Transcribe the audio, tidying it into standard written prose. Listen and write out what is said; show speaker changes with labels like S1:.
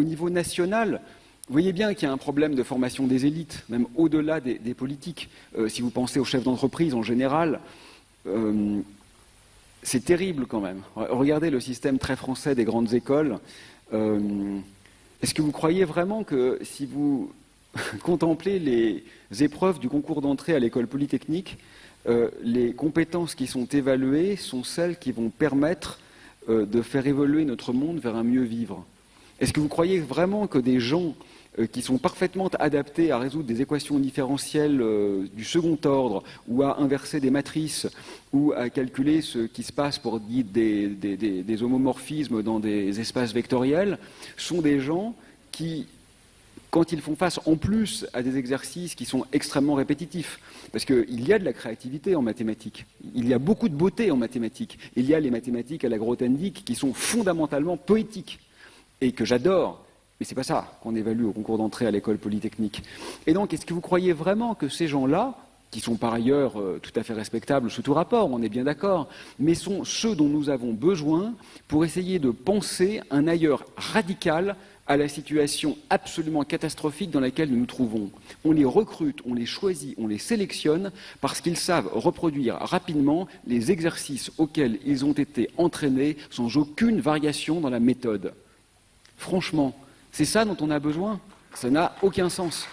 S1: au niveau national, vous voyez bien qu'il y a un problème de formation des élites, même au-delà des politiques. Si vous pensez aux chefs d'entreprise en général, c'est terrible quand même. Regardez le système très français des grandes écoles. Est-ce que vous croyez vraiment que si vous contemplez les épreuves du concours d'entrée à l'école polytechnique, les compétences qui sont évaluées sont celles qui vont permettre de faire évoluer notre monde vers un mieux vivre? Est-ce que vous croyez vraiment que des gens qui sont parfaitement adaptés à résoudre des équations différentielles du second ordre, ou à inverser des matrices, ou à calculer ce qui se passe pour dire des homomorphismes dans des espaces vectoriels, sont des gens qui, quand ils font face en plus à des exercices qui sont extrêmement répétitifs, parce qu'il y a de la créativité en mathématiques, il y a beaucoup de beauté en mathématiques, il y a les mathématiques à la Grothendieck qui sont fondamentalement poétiques, et que j'adore, mais c'est pas ça qu'on évalue au concours d'entrée à l'école polytechnique. Et donc, est-ce que vous croyez vraiment que ces gens-là, qui sont par ailleurs tout à fait respectables sous tout rapport, on est bien d'accord, mais sont ceux dont nous avons besoin pour essayer de penser un ailleurs radical à la situation absolument catastrophique dans laquelle nous nous trouvons? On les recrute, on les choisit, on les sélectionne parce qu'ils savent reproduire rapidement les exercices auxquels ils ont été entraînés sans aucune variation dans la méthode. Franchement, c'est ça dont on a besoin? Ça n'a aucun sens.